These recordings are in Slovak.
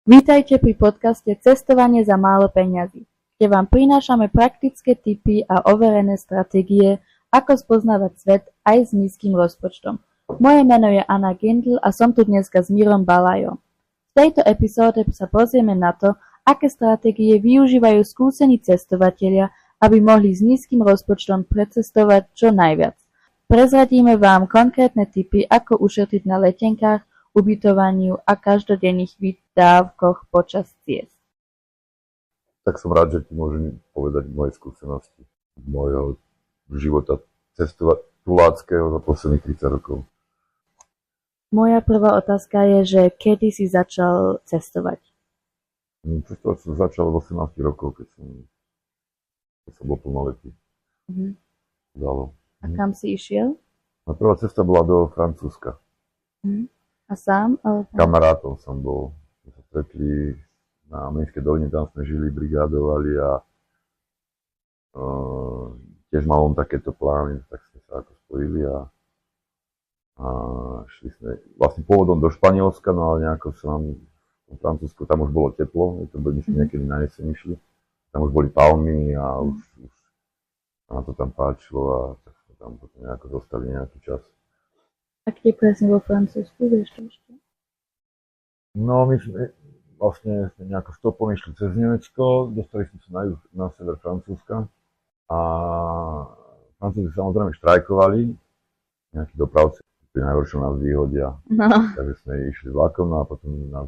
Vítajte pri podcaste Cestovanie za málo peňazí, kde vám prinášame praktické tipy a overené stratégie, ako spoznávať svet aj s nízkym rozpočtom. Moje meno je Anna Gendl a som tu dneska s Mírom Balajom. V tejto epizóde sa pozrieme na to, aké stratégie využívajú skúsení cestovatelia, aby mohli s nízkym rozpočtom precestovať čo najviac. Prezradíme vám konkrétne tipy, ako ušetriť na letenkách, ubytovaniu a každodenných výdavkoch počas ciest. Tak som rád, že ti môžem povedať moje skúsenosti môjho života cestovateľského za posledných 30 rokov. Moja prvá otázka je, že kedy si začal cestovať? Cestovať som začal v 18 rokov, keď som bol plnoletý. Dalo. A kam si išiel? Prvá cesta bola do Francúzska. A sám? Kamarátom som bol. My sa stretli na Mlynskej doline, tam sme žili, brigádovali a tiež mal on takéto plány, tak sme sa ako spojili a šli sme vlastne pôvodom do Španielska, no ale nejako sa nám v Francúzsku, tam už bolo teplo, to boli myslím niekedy na jeseň išli, tam už boli palmy a už nám to tam páčilo a tak sme tam potom nejako zostali nejaký čas. A kde presne vo Francúzsku, vieš to ešte? No my sme vlastne nejako stopom išli cez Nemecko, dostali sme sa na sever Francúzska a Francúzi samozrejme štrajkovali, nejakí dopravci pri najhoršom nás vyhodia, takže sme išli vlakom a potom nás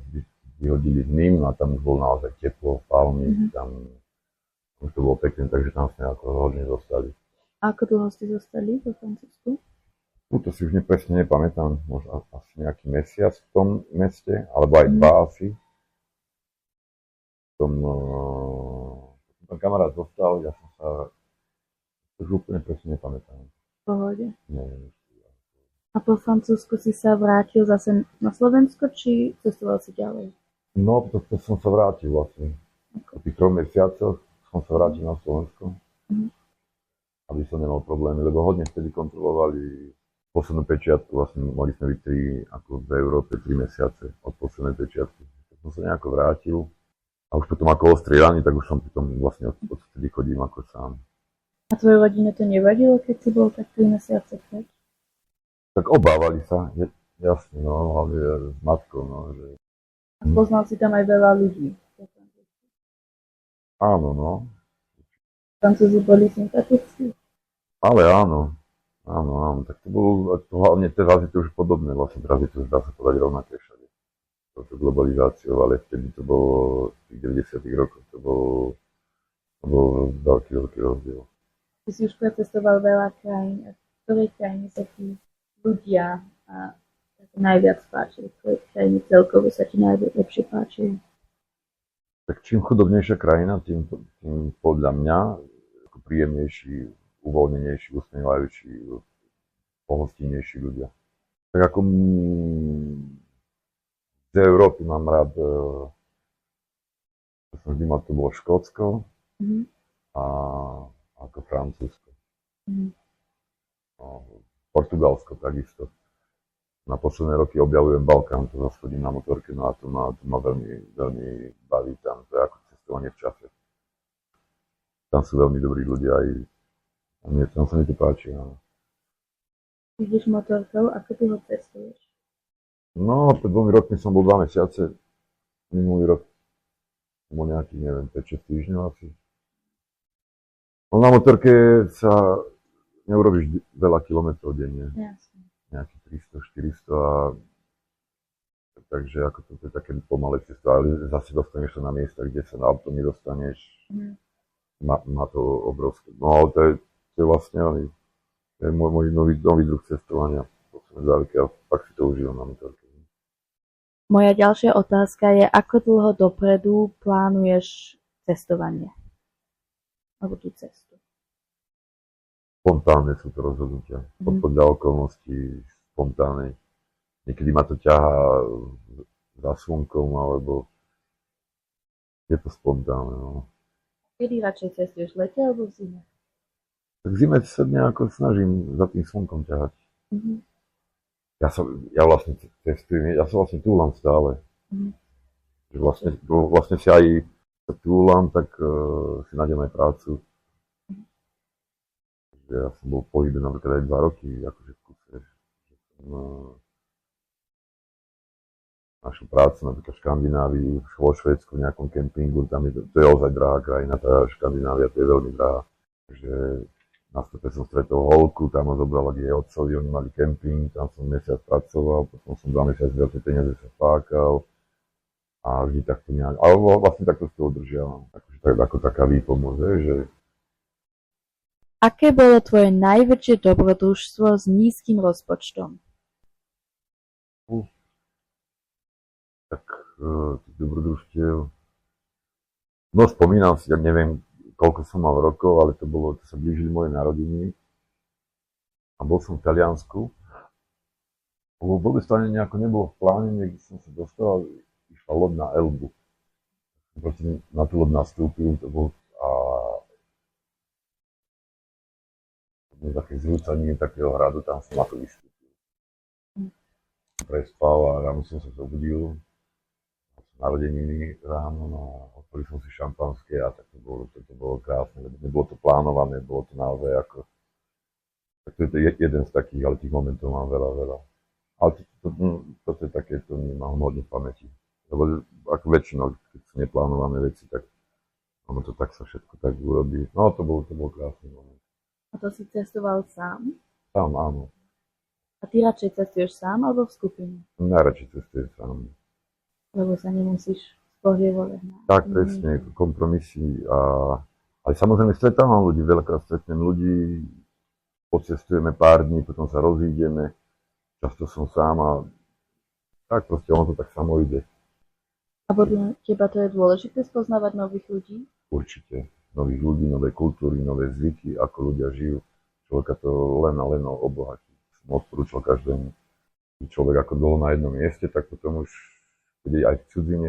vyhodili k ním a tam už bolo naozaj teplo, palmy, tam už to bolo pekné, takže tam sme ako hodne zostali. A ako dlho ste zostali vo Francúzsku? To si už presne nepamätám, možno asi nejaký mesiac v tom meste, alebo aj dva asi. Tom kamarát zostal, ja som sa už úplne presne nepamätám. V pohode. Neviem. A po Francúzsku si sa vrátil zase na Slovensko, či cestoval si ďalej? No, to som sa vrátil vlastne. Po tých 3 mesiacoch som sa vrátil na Slovensko, aby som nemal problémy, lebo hodne vtedy kontrolovali poslednú pečiatku, vlastne mohli sme byť ako v Európe 3 mesiace od poslednej pečiatky. Tak som sa nejako vrátil a už potom ako ostrieľaný, tak už som potom vlastne odtedy chodím ako sám. A tvojej rodine to nevadilo, keď si bol tak 3 mesiace preč? Tak obávali sa, jasne, no, hlavne s matkou, no, že... A poznal si tam aj veľa ľudí? Áno, no. Francúzi boli sympatickí? Ale áno, tak to bolo, hlavne teraz je to už podobné, vlastne teraz je to už dá sa povedať rovnaké všade. To globalizáciou, ale vtedy to bolo v tých 90 rokoch, to bol veľký rozdiel. Ty si už precestoval veľa krajín, a v ktorej krajine sa ti ľudia a najviac páčili, v ktorej krajine celkovo sa ti najlepšie páčili? Tak čím chudobnejšia krajina, tým podľa mňa ako príjemnejší, uvoľnenejší, usmievajúci, pohostinnejší ľudia. Tak ako z Európy mám rád, som vždy mal, to bolo Škótsko a ako Francúzsko. Portugalsko takisto. Na posledné roky objavujem Balkán, to zase chodím na motorke, no a to ma veľmi, veľmi baví tam, to je ako cestovanie v čase. Tam sú veľmi dobrí ľudia a tam sa mi to páči. No. Ideš motorkou, ako ty ho cestuješ? No, pred 2 rokmi som bol 2 mesiace, minulý rok som bol nejaký, neviem, 5-6 týždňov asi. No na motorke sa neurobíš veľa kilometrov denne. Jasne. Nejakých 300-400 a takže ako to je také pomalé cesto, ale zase dostaneš sa na miesta, kde sa na auto nedostaneš. Má to obrovské. No ale to je vlastne môj nový druh cestovania. A fakt si to užívam na motorke. Moja ďalšia otázka je, ako dlho dopredu plánuješ cestovanie? Alebo tú cestu? Spontánne sú to rozhodnutia. Podľa okolností spontánnej. Niekedy ma to ťahá za slnkom, alebo je to spontánne. No. Kedy radšej cestuješ, v lete alebo v zime? Tak v zime sa nejako snažím za tým slnkom ťahať. Ja vlastne cestujem, ja sa vlastne túlam stále. Že vlastne si aj sa túlam, tak si nájdem aj prácu. Ja som bol v pohybe napríklad aj 2 roky, akože v kuse, že som našiel prácu napríklad v Škandinávii, vo Švédsku, v nejakom kempingu, tam to je ozaj drahá krajina, tá Škandinávia, to je veľmi drahá. Takže na stope som stretol holku, tam ma zobrala k jej otcovi, oni mali kemping, tam som mesiac pracoval, potom som 2 mesiace za tie peniaze sa flákal a vždy takto nejak, ale vlastne takto si to udržiavam, akože ako taká výpomoc, že Aké bolo tvoje najväčšie dobrodružstvo s nízkym rozpočtom? tak tých dobrodružstiev, no spomínam si, ja neviem, koľko som mal rokov, ale to sa blížili moje narodiny a bol som v Taliansku. Vôbec to ani nejako nebolo v pláne, niekde som sa dostal, išla loď na Elbu. Proste na tú loď nastúpil, to bol také zrúcanie takého hradu, tam som na to vystúpil. Prespal a ráno som sa zobudil, narodeniny ráno, no a otvoril som si šampanské a tak to bolo krásne, lebo nebolo to plánované, bolo to naozaj ako, tak to je jeden z takých, ale tých momentov mám veľa. Ale toto je také, to nemám hodne v pamäti, lebo ako väčšinou, keď sú neplánované veci, tak ono to tak sa všetko tak urobí. No to bol krásny moment. A to si cestoval sám? Sám, áno. A ty radšej cestuješ sám alebo v skupine? Najradšej cestujem sám. Lebo sa nemusíš spoliehať na... Tak, presne, kompromisy ale samozrejme stretávam ľudí, veľakrát stretnem ľudí, pocestujeme pár dní, potom sa rozídeme, často som sám a tak proste ono to tak samo ide. A podľa teba to je dôležité spoznávať nových ľudí? Určite. Nových ľudí, nové kultúry, nové zvyky, ako ľudia žijú. Človeka to len a len obohatí. Som odporúčal každému. Človek ako dlho na jednom mieste, tak potom už, keď je aj v cudzine,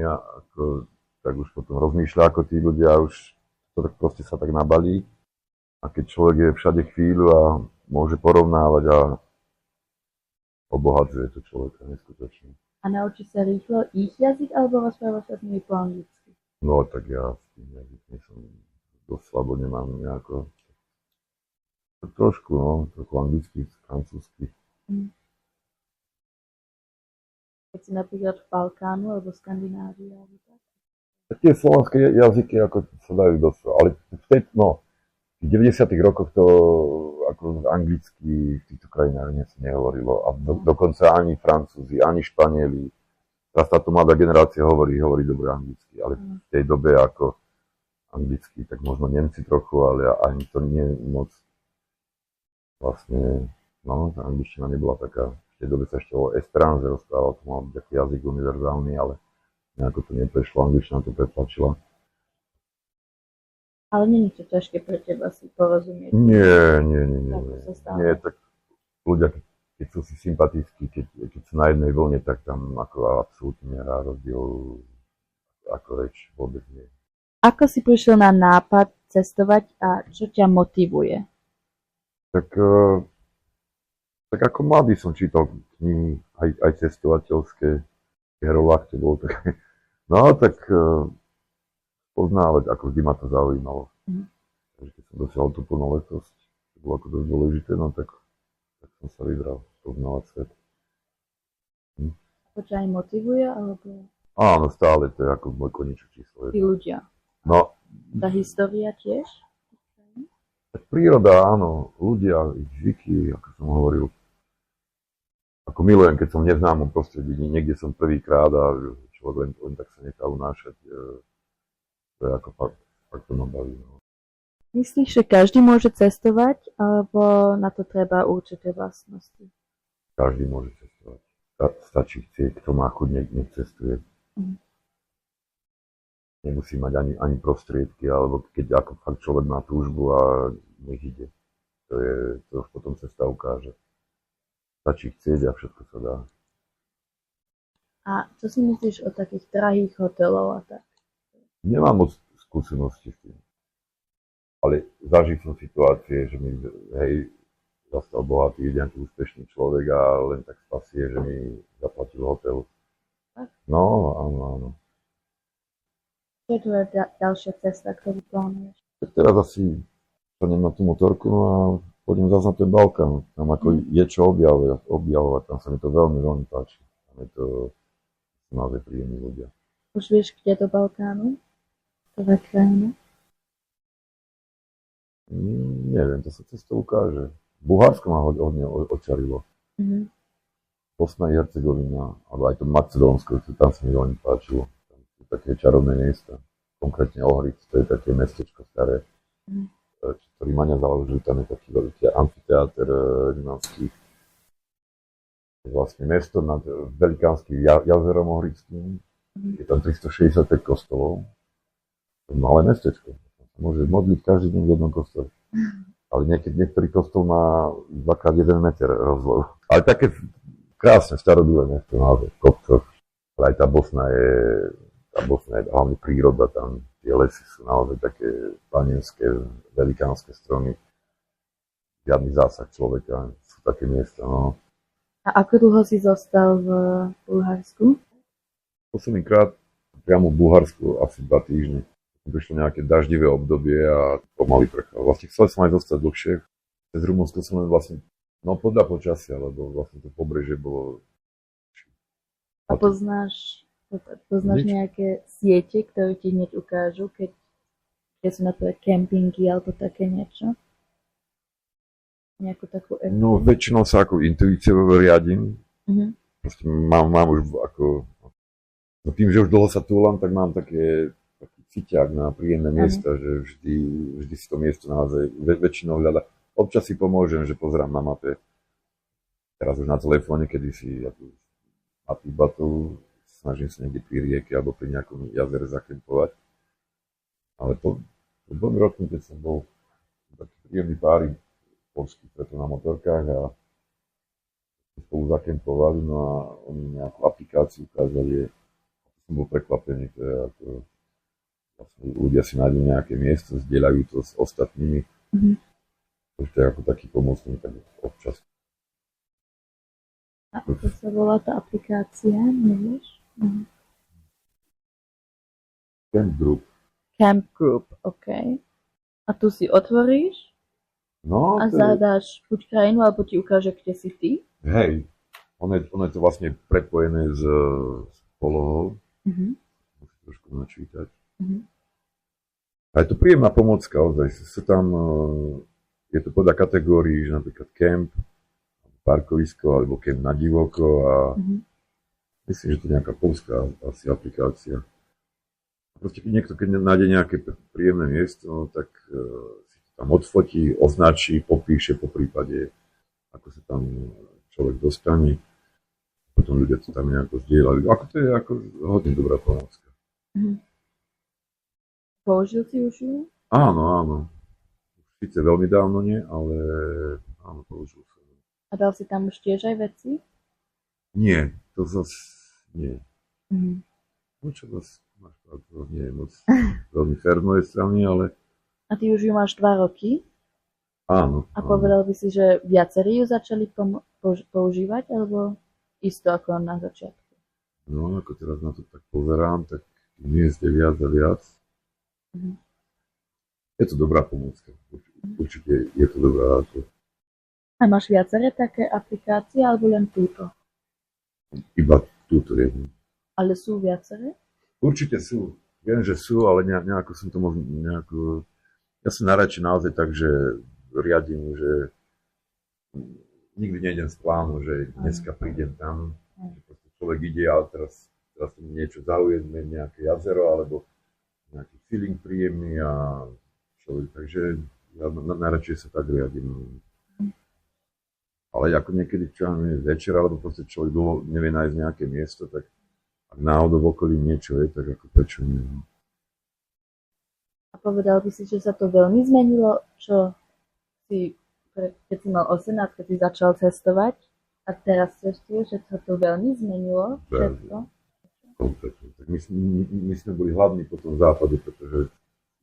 tak už potom rozmýšľa ako tí ľudia, už to tak proste sa tak nabalí. A keď človek je všade chvíľu a môže porovnávať a obohacuje to človeka neskutočne. A naučí sa rýchlo ich jazyk, alebo rozpráva sa s nimi po anglicky? No tak ja s tým jazykmi som dosť slabo, nemám nejako... Trošku anglicky, francúzsky. Keď si napríklad v Balkánu alebo Skandinávii alebo tak? Tie slovanské jazyky ako sa dajú dosť, ale v 90. rokoch to ako anglicky v týchto krajinách sa nehovorilo a dokonca ani Francúzi, ani Španieli. Teraz táto mladá generácia hovorí dobre anglicky, ale v tej dobe ako anglicky, tak možno Nemci trochu, ale ani to nie moc. Vlastne, tá angličtina nebola taká. V tej dobe sa ešte o Esperanze rozprával, to mal byť taký jazyk univerzálny, ale nejako to neprešlo, angličtina to pretlačila. Ale nie je to ťažké pre teba si porozumieť? Nie. Nie, tak ľudia, keď sú si sympatickí, keď sú na jednej vlne, tak tam ako absolútne nehrá rozdiel ako reč vôbec nie. Ako si prišiel na nápad cestovať a čo ťa motivuje? Tak ako mladý som čítal knihy, aj cestovateľské, Kerouac, to bolo také, no tak poznávať, ako vždy ma to zaujímalo. Takže keď som dosiahol tú plnoletosť, to bolo ako dosť dôležité, no tak som sa vybral poznávať svet. To ťa aj motivuje, alebo... Áno, stále, to je ako môj koníček číslo 1. Tí ľudia. No. Tá história tiež? Tak príroda, áno, ľudia, ich zvyky, ako som hovoril. Ako milujem, keď som v neznámom prostredí, niekde som prvýkrát a človek len tak sa nechá unášať. To je ako fakt to ma baví. No. Myslíš, že každý môže cestovať, alebo na to treba určité vlastnosti? Každý môže cestovať. Stačí chcieť, kto má chuť, nech cestuje. Nemusí mať ani prostriedky, alebo keď ako fakt človek má túžbu a nech ide. To už potom cesta ukáže. Stačí chcieť a všetko sa dá. A čo si myslíš o takých drahých hotelov a tak? Nemám moc skúsenosti s tým. Ale zažil som situácie, že mi, zastal bohatý, nejaký úspešný človek a len tak spasie, že mi zaplatil hotel. No, áno. Čo je tvoja ďalšia cesta, ktorú plánuješ? Tak teraz asi sadnem na tú motorku a pôjdem zase na ten Balkán. Tam ako je čo objavovať, tam sa mi to veľmi, veľmi páči. Tam je to naozaj príjemní ľudia. Už vieš, kde do Balkánu? Ktorá krajina? Neviem, to sa cez to ukáže. Bulharsko ma hodne očarilo. Bosna i Hercegovina, alebo aj to Macedónsko, tam sa mi veľmi páčilo. Tam sú také čarovné miesta. Konkrétne Ohrid, to je také mestečko staré, ktorý Maňa založil, tam je taký veľký amfiteáter rímavský. Je vlastne mesto nad velikánskym jazerom ohridským. Je tam 365 kostolov. To je malé mestečko. Môže modliť každý deň v jednom kostole. Ale niektorý kostol má 2x1 meter rozlohu. Ale také krásne, starodúle mesto, naozaj v kopcoch. Ale aj tá Bosna je hlavne príroda, tam tie lesy sú naozaj také panenské, velikánske stromy. Žiadny zásah človeka, sú také miesta, no. A ako dlho si zostal v Bulharsku? Posledný krát priamo v Bulharsku asi 2 týždne. Prišlo nejaké daždivé obdobie a pomaly prchalo. Vlastne chcel som aj zostať dlhšie. Cez Rumunsko som len vlastne, no podľa počasia, lebo vlastne to pobrežie bolo... A poznáš nejaké siete, ktoré ti hneď ukážu, keď sú napríklad kempingy alebo také niečo? Nejakú takú... No väčšinou sa ako intuíciou riadím. Proste mám už ako... No tým, že už dlho sa túlam, tak mám taký cíťak na príjemné miesta, že vždy si to miesto naozaj väčšinou hľada. Občas si pomôžem, že pozerám na mape. Teraz už na telefóne, kedy si mapy batov, snažím sa niekde pri rieke alebo pri nejakom jazere zakempovať. Ale po 2 rokmi, keď som bol taký príjemný pári polský, preto na motorkách a spolu zakempovali, no a oni nejakú aplikáciu ukázali, som bol prekvapený, to je ako vlastne ľudia si nájdu nejaké miesto, zdieľajú to s ostatnými. To je ako taký pomocný, tak občas. A ako sa volá tá aplikácia, nevieš? Camp Group, OK. A tu si otvoríš a zadáš buď krajinu, alebo ti ukáže, kde si ty? Hej, ono je to vlastne prepojené s polohou. Musím trošku načítať. A je to príjemná pomocka, ozaj. Je to podľa kategórií, že napríklad camp, parkovisko, alebo camp na divoko a myslím, že to je nejaká polská asi aplikácia. Proste niekto, keď nájde nejaké príjemné miesto, tak si to tam odfotí, označí, popíše po prípade, ako sa tam človek dostane. Potom ľudia to tam nejako zdieľajú. Ako to je ako hodne dobrá pomocka. Použil si už ju? Áno. Sice veľmi dávno nie, ale áno, použil som. A dal si tam už tiež aj veci? Nie, to zase nie. No čo zase máš pravdu, nie je moc veľmi fér z mojej strany, ale... A ty už ju máš 2 roky? Áno. A povedal by si, že viacerí ju začali používať, alebo isto ako na začiatku? No, ako teraz na to tak pozerám, tak miest je viac a viac. Je to dobrá pomôcka. Určite je to dobrá. A máš viaceré také aplikácie, alebo len túto? Iba túto jednu. Ale sú viaceré? Určite sú. Viem, že sú, ale nejako som to nejako... Ja som najradšej naozaj tak, že riadím, že nikdy nejdem z plánu, že dneska prídem tam, že proste človek ide a teraz niečo zaujme, nejaké jazero, alebo nejaký feeling príjemný a človek, takže ja najradšej sa tak riadím. Ale ako niekedy, čo večer, alebo proste človek dlho nevie nájsť nejaké miesto, tak ak náhodou v okolí niečo je, tak ako prečo nie. A povedal by si, že sa to veľmi zmenilo, čo si, keď si mal 18, keď si začal cestovať a teraz cestuješ, že sa to veľmi zmenilo všetko? Tak my sme boli hlavní po tom západe, pretože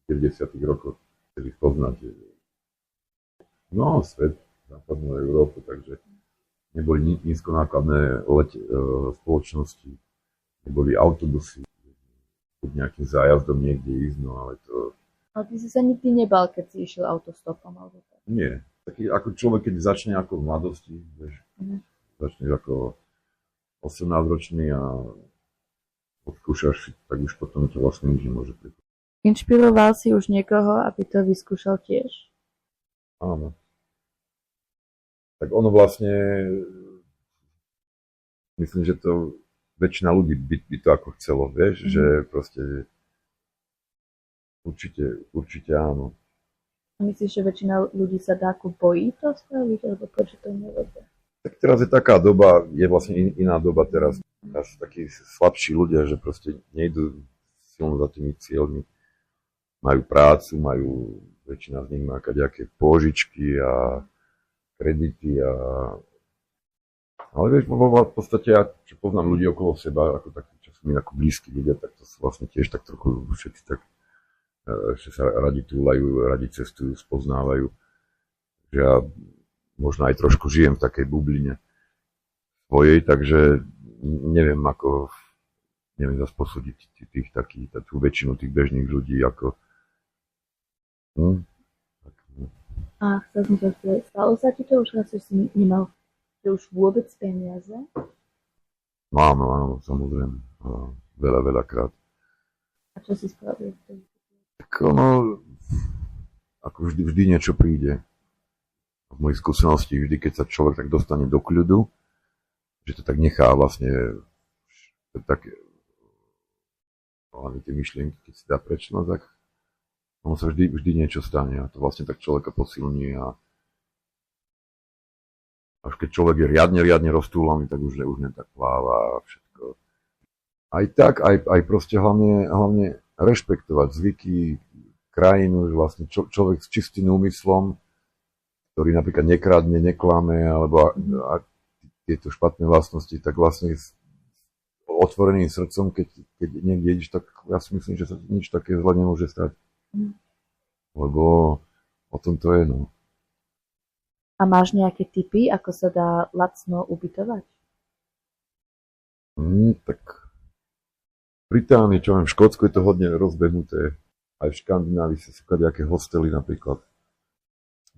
v 90. rokoch chceli poznať svet, západnú Európu, takže neboli nízkonákladné spoločnosti, neboli autobusy. buď nejakým zájazdom niekde ísť, no ale to Ale ty si sa nikdy nebal, keď si išiel autostopom alebo tak. nie. Taký ako človek, keď začne ako v mladosti, vieš, začneš ako 18-ročný a odskúšaš si, tak už potom to vlastne nič nemôže prísť. Inšpiroval si už niekoho, aby to vyskúšal tiež? Áno. Tak ono vlastne, myslím, že to väčšina ľudí by to ako chcelo, vieš, že proste určite áno. A myslíš, že väčšina ľudí sa dá ako bojí to spraviť, alebo prečo to nerobia? Tak teraz je taká doba, je vlastne iná doba teraz. Teraz sú takí slabší ľudia, že proste nejdú silno za tými cieľmi. Majú prácu, väčšina z nich má kadejaké pôžičky a kredity a... Ale vieš, v podstate ja, čo poznám ľudí okolo seba, ako takí, čo sú mi ako blízki ľudia, tak to sú vlastne tiež tak trochu všetci tak, že sa radi túlajú, radi cestujú, spoznávajú. Že ja možno aj trošku žijem v takej bubline svojej, takže neviem zase posúdiť tú väčšinu tých bežných ľudí, ako... A chcel som sa spýtať, stalo sa ti to už raz, že si nemal že už vôbec peniaze? No áno, samozrejme. Veľakrát. A čo si spravil? Tak ono, ako vždy niečo príde. V mojej skúsenosti, vždy, keď sa človek tak dostane do kľudu, že to tak nechá vlastne tak hlavne tie myšlienky, keď si dá preč, no tak ono sa vždy niečo stane a to vlastne tak človeka posilní a až keď človek je riadne roztúlaný, tak už tak pláva a všetko. Aj tak, aj proste hlavne rešpektovať zvyky, krajinu, že vlastne človek s čistým úmyslom, ktorý napríklad nekradne, neklame, alebo a tieto špatné vlastnosti, tak vlastne s otvoreným srdcom, keď niekde ideš, tak ja si myslím, že sa nič také zle nemôže stať. Lebo o tom to je, no. A máš nejaké tipy, ako sa dá lacno ubytovať? Tak v Británii, čo viem, v Škótsku je to hodne rozbehnuté. Aj v Škandinávii sú nejaké hostely napríklad.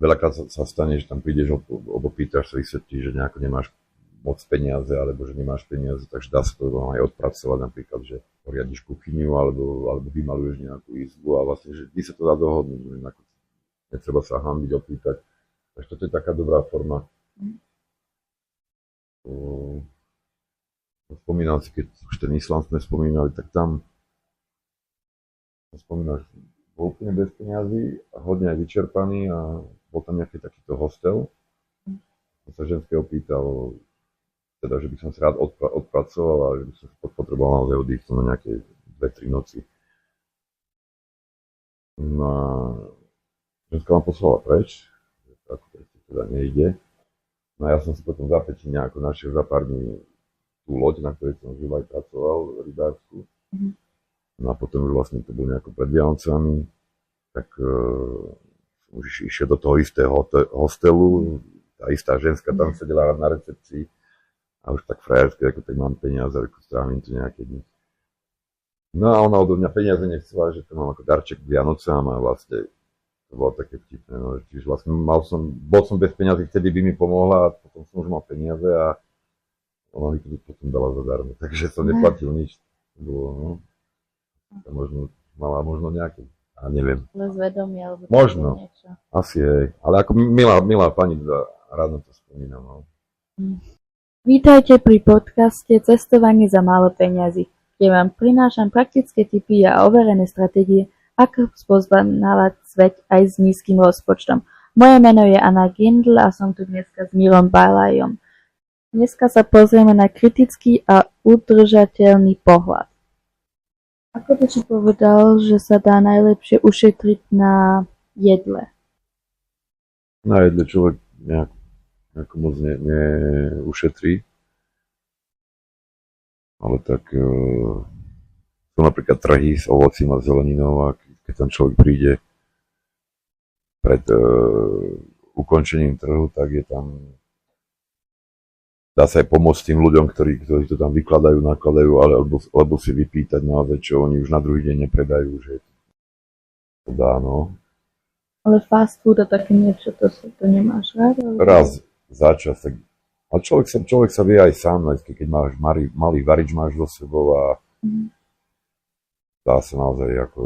Veľakrát sa stane, že tam prídeš, pýtaš sa, vysvetlíš, že nejako nemáš moc peniaze, alebo že nemáš peniaze, takže dá sa to aj odpracovať napríklad, že poriadiš kuchyňu, alebo vymaluješ nejakú izbu a vlastne, že vždy sa to dá dohodnúť, netreba sa hanbiť opýtať. Takže toto je taká dobrá forma. Spomínal si, keď už ten Island sme spomínali, tak tam spomínal, že bol úplne bez peňazí a hodne aj vyčerpaný a bol tam nejaký takýto hostel. Som sa ženského pýtal, teda, že by som si rád odpracoval a že by som potreboval naozaj oddychnúť na nejaké 2-3 noci. No a ženská ma poslala preč, ako teda nejde. No a ja som si potom za Petine ako našiel za pár dní tú loď, na ktorej som žil aj pracoval, rybársku. No a potom už vlastne to bolo nejako pred Vianocami, tak som už išiel do toho istého hostelu, tá istá ženská tam sedela na recepcii a už tak frajersky, ako tak mám peniaze, ako strávim tu nejaké dni. No a ona odo mňa peniaze nechcela, že to mám ako darček k Vianocám a vlastne to bolo také vtipné, no, čiže vlastne bol som bez peniazy, vtedy by mi pomohla a potom som už mal peniaze a ona mi to potom dala zadarmo, takže som neplatil nič. Bolo, no, mala možno nejaké, a neviem. Zvedomie, alebo možno, niečo. Asi hej, ale ako milá pani, rád na to spomínam. No. Vítajte pri podcaste Cestovanie za málo peňazí, kde vám prinášam praktické tipy a overené stratégie, ako spoznávať svet aj s nízkym rozpočtom. Moje meno je Anna Gindl a som tu dneska s Mírom Balajom. Dneska sa pozrieme na kritický a udržateľný pohľad. Ako by si povedal, že sa dá najlepšie ušetriť na jedle? Na jedle človek nejako moc neušetrí. Ale tak sú napríklad trhy s ovocím a zeleninou a keď tam človek príde pred ukončením trhu, tak je tam dá sa aj pomôcť tým ľuďom, ktorí to tam vykladajú, nakladajú, alebo si vypýtať naozaj, čo oni už na druhý deň nepredajú, že to dá, no. Ale fast food a také niečo, to nemáš rád? Raz za čas, tak. A človek sa vie aj sám, keď máš malý varič máš so sebou a dá sa naozaj ako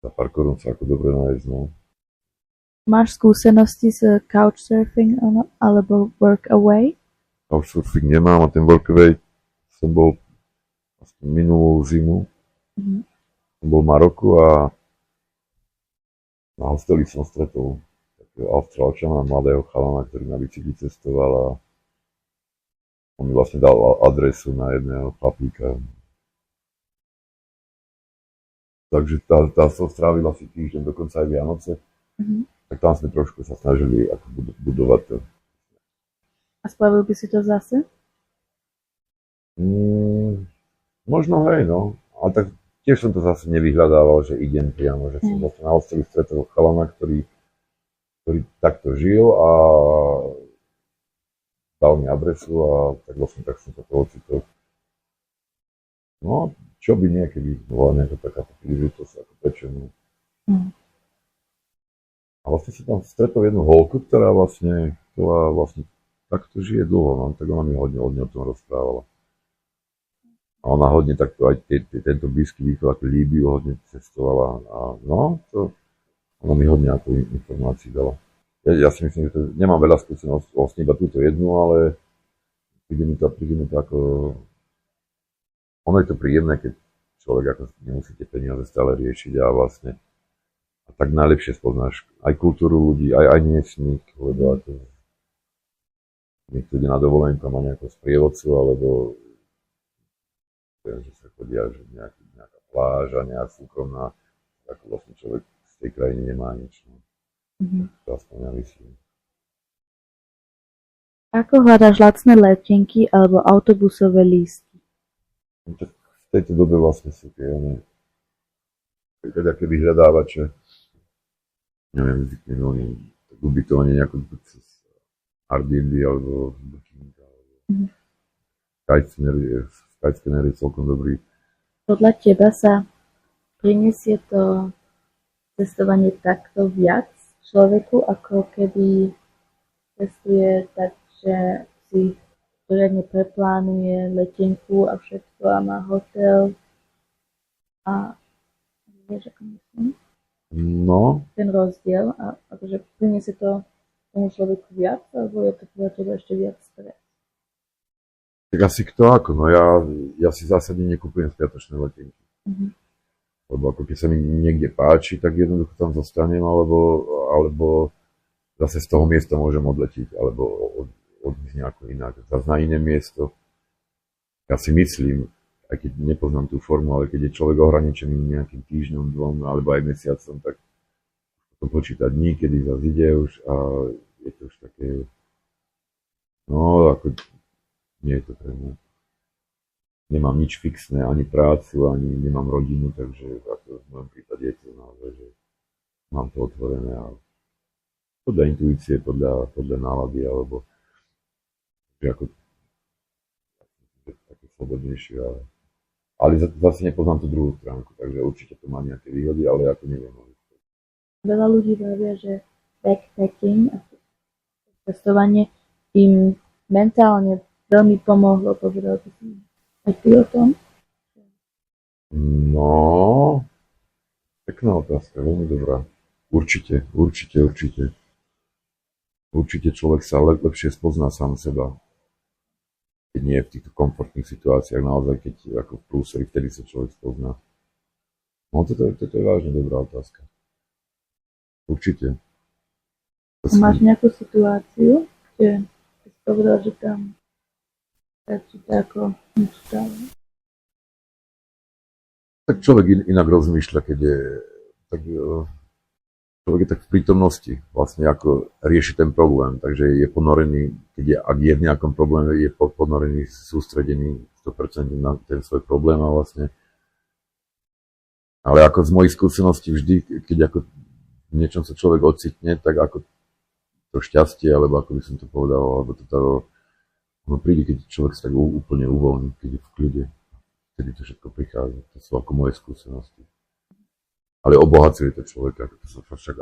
za pár korún sa ako dobre nájsť, no. Máš skúsenosti s couchsurfing alebo workaway? Couchsurfing nemám a ten workaway som bol minulú zimu. Som bol v Maroku a na hosteli som stretol takého Austrálčana, mladého chalana, ktorý na bicykli cestoval a on mi vlastne dal adresu na jedného chlapíka. Takže tá som strávil asi týždeň, dokonca aj Vianoce. Tak tam sme trošku sa snažili ako budovať to. A spravil by si to zase? Možno hej, no. Ale tak tiež som to zase nevyhľadával, že idem priamo, že som vlastne na hosteli stretol chalana, ktorý takto žil a dal mi adresu a tak som sa to ocitol. No, čo by niekedy bola nejaká takáto príležitosť ako prečo. A vlastne si tam stretol jednu holku, ktorá vlastne takto žije dlho, no, tak ona mi hodne o tom rozprávala. A ona hodne takto aj tento Blízky východ, ako Líbiu, hodne cestovala a no, ona mi hodne ako informácií dala. Ja si myslím, že nemám veľa skúseností, vlastne iba túto jednu, ale príde mi to ako... Ono je to príjemné, keď človek ako nemusíte peniaze stále riešiť a vlastne a tak najlepšie spoznáš aj kultúru ľudí, aj niečník, lebo ako niekto ide na dovolenku a má nejakého sprievodcu, alebo viem, že sa chodia, že nejaká pláž a nejaká súkromná, ako vlastne človek z tej krajiny nemá nič. No. To aspoň ja myslím. Ako hľadáš lacné letenky alebo autobusové lístky? No, tak v tejto dobe vlastne sú tie také vyhľadávače, neviem, zvykne oni tak ubytovanie nejako cez Airbnb alebo Booking alebo Skyscanner je celkom dobrý. Podľa teba sa prinesie to cestovanie takto viac človeku, ako keby cestuje tak, že si poriadne preplánuje letenku a všetko a má hotel a vieš, ako myslím? No. Ten rozdiel a akože priniesie to tomu človeku viac, alebo je to podľa teba ešte viac stres? Tak asi kto ako, no ja si zásadne nekúpujem spiatočné letenky. Lebo ako keď sa mi niekde páči, tak jednoducho tam zostanem, alebo zase z toho miesta môžem odletiť, alebo odísť nejako inak, zase na iné miesto. Ja si myslím, aj keď nepoznám tú formu, ale keď je človek ohraničený nejakým týždňom, dvom, alebo aj mesiacom, tak to počíta dní, kedy zase ide už a je to už také, no ako nie je to pre mňa. Nemám nič fixné, ani prácu, ani nemám rodinu, takže ako v mojom prípade je to naozaj, že mám to otvorené a podľa intuície, podľa nálady, alebo že ako také slobodnejšie. Ale zase nepoznám tú druhú stránku, takže určite to má nejaké výhody, ale ako neviem. Veľa ľudí vravia, že backpacking a cestovanie im mentálne veľmi pomohlo, povedal by som. Aj ty o tom? No, pekná otázka, veľmi dobrá. Určite. Určite človek sa lepšie spozná sám seba. Keď nie je v týchto komfortných situáciách, naozaj keď ako v prúseri, vtedy sa človek spozná. No toto je vážne dobrá otázka. Určite. Máš nejakú situáciu, kde si povedal, že tam ti to ako nič stalo? Tak človek inak rozmýšľa, keď je tak, človek je tak v prítomnosti, vlastne ako rieši ten problém, takže je ponorený, ak je v nejakom probléme, je ponorený, sústredený 100% na ten svoj problém a vlastne ale ako z mojich skúseností vždy, keď ako v niečom sa človek ocitne, tak ako to šťastie, alebo ako by som to povedal, alebo to ono príde, keď človek sa tak úplne uvoľní, keď je v kľude, vtedy to všetko prichádza. To sú ako moje skúsenosti. Ale obohacuje to človeka,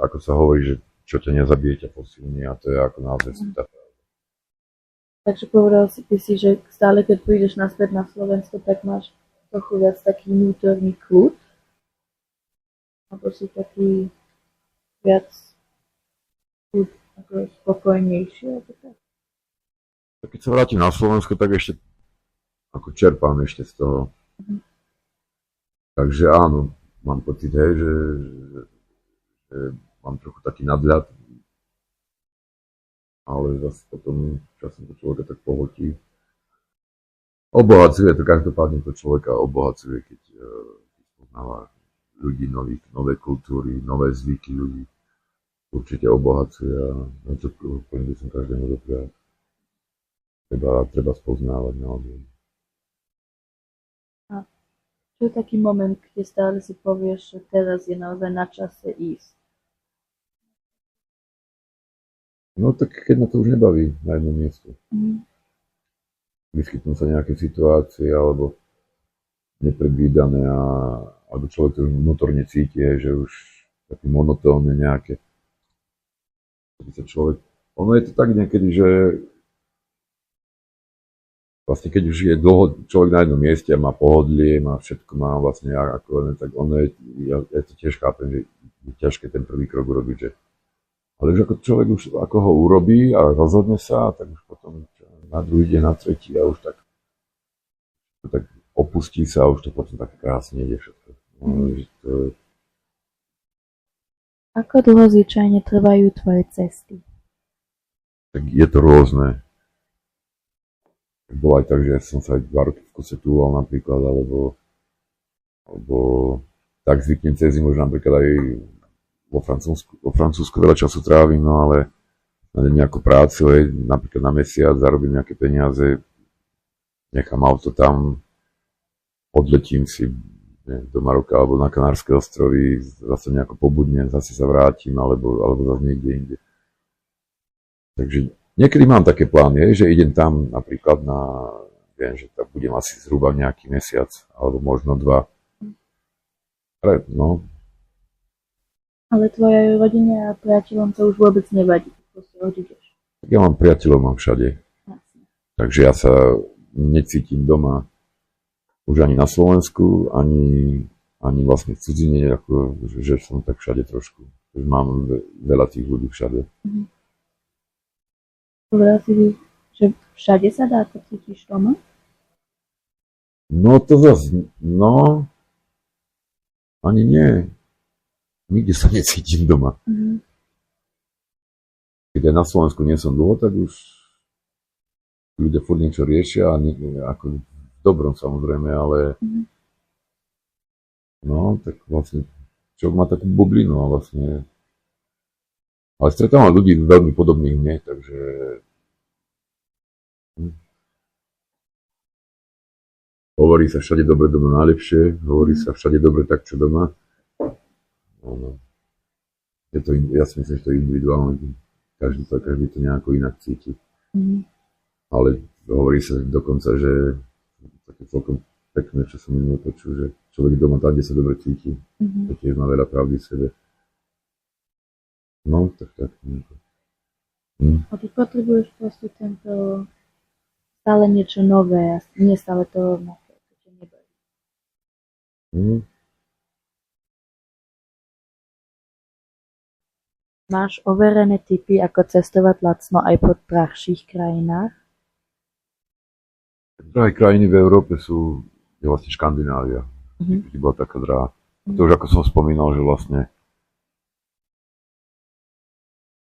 ako sa hovorí, že čo ťa nezabije, ťa posilní a to je ako naozaj tá. Takže povedal si ty si, že stále keď prídeš naspäť na Slovensko, tak máš trochu viac taký vnútorný kľud? Alebo si taký viac kľud, ako spokojnejší? Alebo tak? Keď sa vrátim na Slovensko, tak ešte ako čerpám ešte z toho. Takže áno, mám pocit, hej, že mám trochu taký nadhľad, ale zase potom časom to človeka tak pohltí. Obohacuje to, každopádne to človeka obohacuje, keď poznáva ľudí nových, nové kultúry, nové zvyky ľudí. Určite obohacuje a na to by som každému doprial. Treba spoznávať naozaj. A čo je taký moment, kde stále si povieš, že teraz je naozaj na čase ísť? No tak keď ma to už nebaví na jednom miestu. Vyskytnú sa nejaké situácie alebo nepredvídané alebo človek to už vnútorne cíti, že už také monotónne nejaké. Ono je to tak niekedy, že vlastne keď už je dlho človek na jednom mieste a má pohodlie, má všetko, má vlastne ako, tak ono ja to tiež chápem, že je ťažké ten prvý krok urobiť, že ale už ako človek už ako ho urobí a rozhodne sa, tak už potom na druhý deň, na tretí a už tak opustí sa a už to potom tak krásne ide všetko. Ako dlho zvyčajne trvajú tvoje cesty? Tak je to rôzne. Bolo aj tak, že som sa aj 2 roky v kuse túval napríklad, alebo tak zvyknem cez zimu, že napríklad aj vo Francúzsku veľa času trávim, no ale nájdem nejakú prácu, napríklad na mesiac, zarobím nejaké peniaze, nechám auto tam, odletím si do Maroka alebo na Kanárske ostrovy, zase nejako pobudnem, zase sa vrátim, alebo zase niekde inde. Takže niekedy mám také plány, že idem tam napríklad viem, že tam budem asi zhruba nejaký mesiac, alebo možno 2. Ale tvojej rodine a priateľom to už vôbec nevadí, proste odídeš. Ja mám priateľov, mám všade. Jasne. Takže ja sa necítim doma už ani na Slovensku, ani vlastne v cudzine, ako, že som tak všade trošku. Mám veľa tých ľudí všade. Povedal si, že všade sa dá, to cítiš doma? No to zase, ani nie. Nikde sa necítim doma. Keď aj na Slovensku nie som dlho, tak už ľudia furt niečo riešia, ako v dobrom samozrejme, ale tak vlastne človek má takú bublinu a vlastne ale stretávam ľudí veľmi podobných mne, takže hovorí sa všade dobre, doma najlepšie, hovorí sa všade dobre, tak čo doma. Ja si myslím, že to je individuálne, každý to nejako inak cíti. Ale hovorí sa dokonca, že také celkom pekné, čo som minul počul, že človek doma tam, kde sa dobre cíti, to tiež má veľa pravdy v sebe. No, tak. A ty potrebuješ proste tento stále niečo nové a nie stále to rovnaké, čo ťa nebaví. Máš overené tipy, ako cestovať lacno aj po drahších krajinách? Drahé krajiny v Európe je vlastne Škandinávia. Vždy bola taká drahá. To už ako som spomínal, že vlastne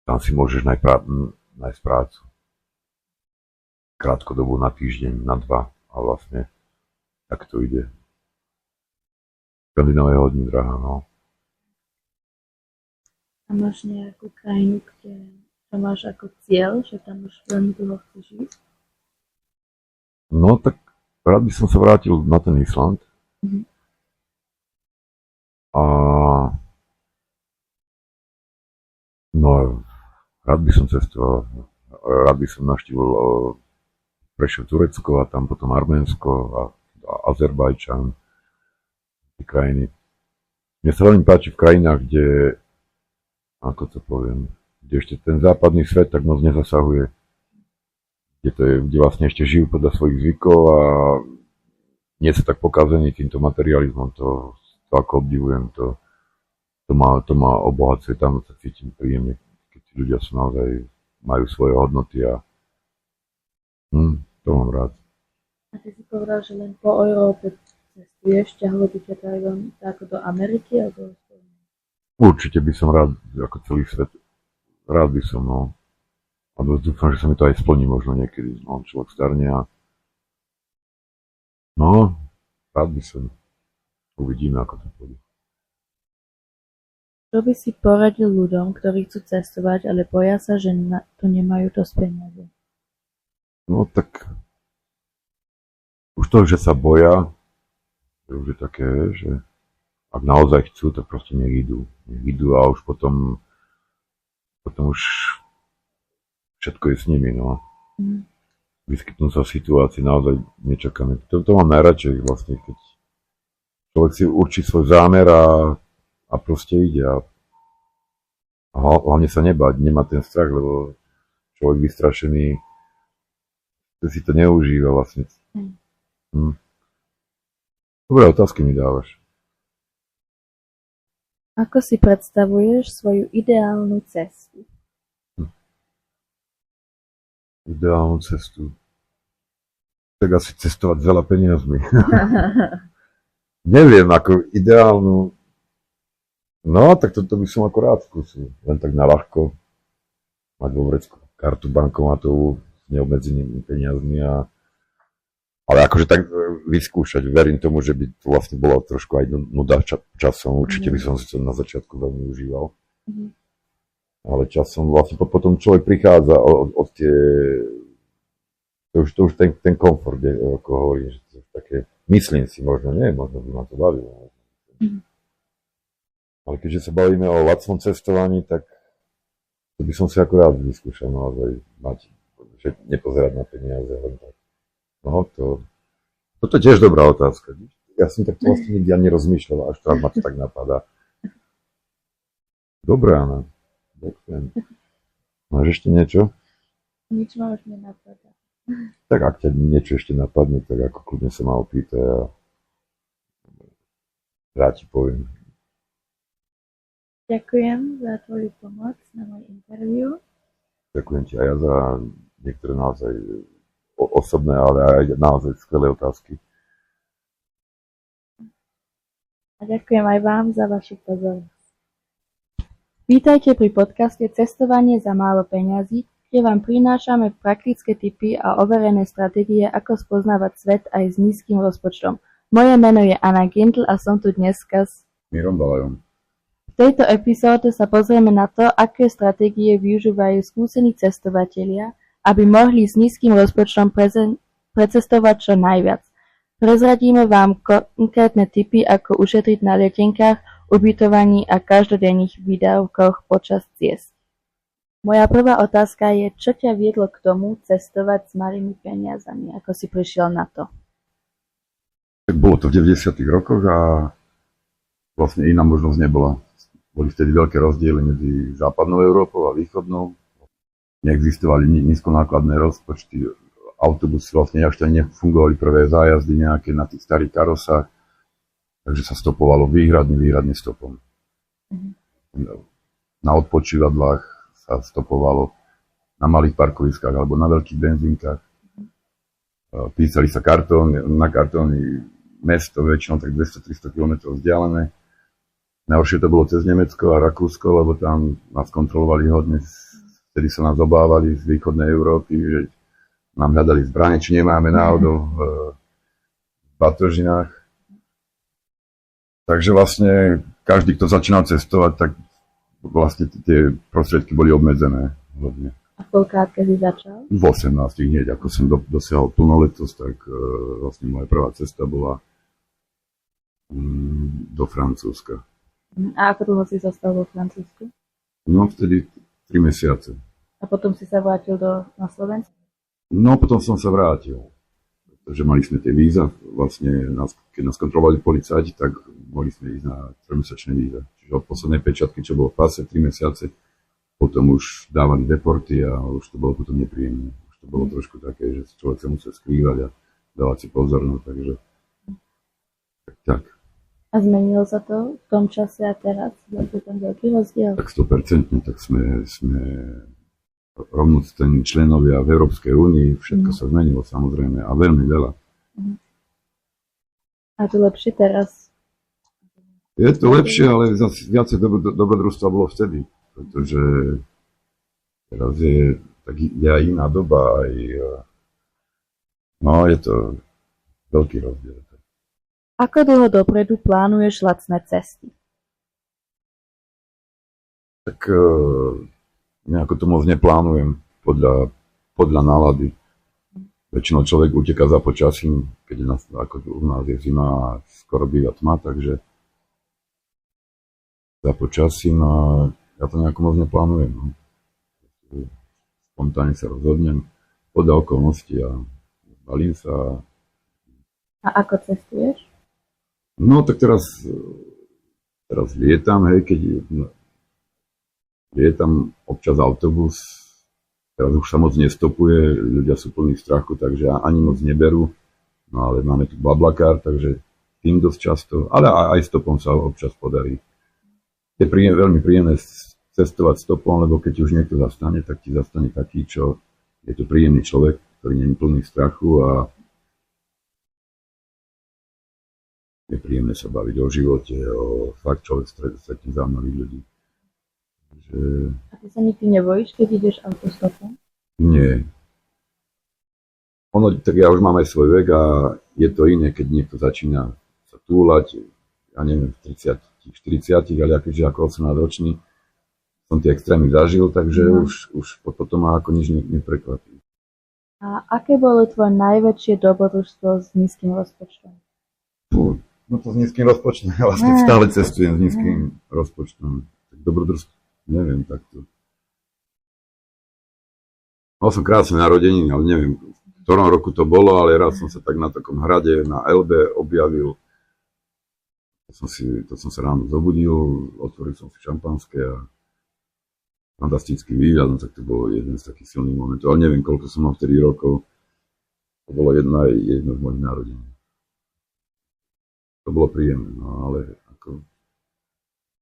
tam si môžeš nájsť prácu. Krátkodobu na týždeň, na 2 a vlastne tak to ide. Škandinávia je hodne drahá, no. A máš nejakú krajinu, kde to máš ako cieľ, že tam už veľmi dlho chceš ísť? No tak rád by som sa vrátil na ten Island. A rád by som cestoval, rád by som navštívil prešiel Turecko a tam potom Arménsko a Azerbajčan, tie krajiny. Mne sa veľmi páči v krajinách, kde, ako to poviem, kde ešte ten západný svet tak moc nezasahuje, kde vlastne ešte žijú podľa svojich zvykov a nie sú tak pokazení týmto materializmom, to ako obdivujem, to ma obohacuje, tam sa cítim príjemne, keď tí ľudia sú naozaj, majú svoje hodnoty a to mám rád. A ty si povedal, že len po Európe cestuješ, ťahlo by ťa tak do Ameriky alebo Určite by som rád, ako celý svet, rád by som, no. A dúfam, že sa mi to aj splní možno niekedy, no, človek starne a no, rád by som. Uvidíme, ako to pôjde. Čo by si poradil ľuďom, ktorí chcú cestovať, ale boja sa, že na to nemajú dosť peniaze? No tak už to, že sa boja, to už je také, že ak naozaj chcú, tak proste nech idú. Nech idú a už potom už všetko je s nimi, no. Vyskytnú sa situácie naozaj nečakané. To mám najradšej vlastne, keď človek si určí svoj zámer a proste ide a hlavne sa nebáť, nemá ten strach, lebo človek vystrašený si to neužíva vlastne. Dobré otázky mi dávaš. Ako si predstavuješ svoju ideálnu cestu? Ideálnu cestu? Tak asi cestovať s veľa peniazmi. Neviem, ako ideálnu. No, tak toto by som ako rád skúsil. Len tak na ľahko. Mať vo vrecku kartu bankomatovú s neobmedzenými peniazmi ale akože tak vyskúšať. Verím tomu, že by to vlastne bola trošku aj nuda časom. Určite by som si to na začiatku veľmi užíval. Ale časom vlastne potom človek prichádza od tie... To už ten komfort, ako hovorím, že to je také... Myslím si, možno nie, možno by ma to bavilo. Ale keďže sa bavíme o lacnom cestovaní, tak to by som si akorát vyskúšal naozaj mať, že nepozerať na peniaze. No, toto je tiež dobrá otázka. Ja som takto vlastne nikdy ani nerozmýšľal, až teraz ma to tak napadá. Dobré, Anna. Ďakujem. Máš ešte niečo? Nič ma už nenapadá. Tak ak ťa niečo ešte napadne, tak ako kľudne sa ma opýtaj a rád ti poviem. Ďakujem za tvoju pomoc na môj interview. Ďakujem ti aj ja za niektoré naozaj osobné, ale aj naozaj skvelé otázky. A ďakujem aj vám za vašu pozornosť. Vítajte pri podcaste Cestovanie za málo peňazí, kde vám prinášame praktické tipy a overené stratégie, ako spoznávať svet aj s nízkym rozpočtom. Moje meno je Anna Gintl a som tu dneska s Mírom Balajom. V tejto epizóde sa pozrieme na to, aké stratégie využívajú skúsení cestovatelia, aby mohli s nízkym rozpočtom precestovať čo najviac. Prezradíme vám konkrétne tipy, ako ušetriť na letenkách, ubytovaní a každodenných výdavkoch počas ciest. Moja prvá otázka je, čo ťa viedlo k tomu cestovať s malými peniazami? Ako si prišiel na to? Tak bolo to v 90. rokoch a vlastne iná možnosť nebola. Boli vtedy veľké rozdiely medzi západnou Európou a východnou. Neexistovali nízkonákladné rozpočty, autobusy vlastne ešte nefungovali prvé zájazdy nejaké na tých starých karosách, takže sa stopovalo výhradne stopom. Na odpočívadlách sa stopovalo na malých parkoviskách alebo na veľkých benzínkach. Písali sa na kartóny mesto, väčšinou tak 200-300 km vzdialené. Najhoršie to bolo cez Nemecko a Rakúsko, lebo tam nás kontrolovali hodne. Vtedy sa nás obávali z východnej Európy, že nám hľadali zbrane, či nemáme náhodou v batožinách. Takže vlastne každý, kto začínal cestovať, tak vlastne tie prostriedky boli obmedzené. Hodne. A koľkát, keď si začal? V 18 hneď, ako som dosiahol plnoletosť, tak vlastne moja prvá cesta bola do Francúzska. A ako dlho si zostal vo Francúzsku? No vtedy 3 mesiace. A potom si sa vrátil na Slovensku? No potom som sa vrátil, pretože mali sme tie víza, vlastne keď nás kontrolovali policajti, tak mohli sme ísť na 3-mesačné víza. Čiže od poslednej pečiatky, čo bolo v pase, 3 mesiace, potom už dávali deporty a už to bolo potom nepríjemné. Už to bolo trošku také, že človek sa musel skrývať a dávať si pozor, no takže tak. A zmenilo sa to v tom čase a teraz? Je tam veľký rozdiel? Tak 100%, tak sme rovnocení členovia v Európskej únii, všetko sa zmenilo samozrejme a veľmi veľa. A to lepšie teraz? Je to lepšie, ale zase viacej dobrodružstva bolo vtedy, pretože teraz je aj iná doba, no je to veľký rozdiel. Ako dlho dopredu plánuješ lacné cesty? Tak nejako to moc neplánujem podľa nálady. Väčšinou človek uteká za počasím, keď ako u nás je zima a skoro býva tma, takže za počasím a ja to nejako moc neplánujem. No. Spontánne sa rozhodnem podľa okolností a balím sa. A ako cestuješ? No tak teraz lietam, hej, keď lietam občas autobus, teraz už sa moc nestopuje, ľudia sú plní strachu, takže ani moc neberú, no ale máme tu BlaBlaCar, takže tým dosť často, ale aj stopom sa občas podarí. Je veľmi príjemné cestovať stopom, lebo keď už niekto zastane, tak ti zastane taký, čo je to príjemný človek, ktorý nie je plný strachu a je príjemné sa baviť o živote, o fakt človek stretne zaujímavých ľudí. Takže... A ty sa nikdy nebojíš, keď ideš autostopom? Nie. Tak ja už mám aj svoj vek a je to iné, keď niekto začína sa túlať, ja neviem, v 30, 40, ale akože ako 18-ročný som tie extrémy zažil, takže už potom ma ako nič neprekvapí. A aké bolo tvoje najväčšie dobrodružstvo s nízkym rozpočtom? No to s nízkym rozpočtom, ja vlastne stále cestujem s nízkym rozpočtom. Tak dobrodružstvo, neviem, takto. Mal som krásne narodeniny, ale neviem, v ktorom roku to bolo, ale raz som sa tak na takom hrade na Elbe objavil. To som sa ráno zobudil, otvoril som si šampanské a fantastický výhľad, no tak to bolo jeden z takých silných momentov, ale neviem, koľko som mal vtedy rokov. To bolo jedno z mojich narodení. To bolo príjemné, no ale ako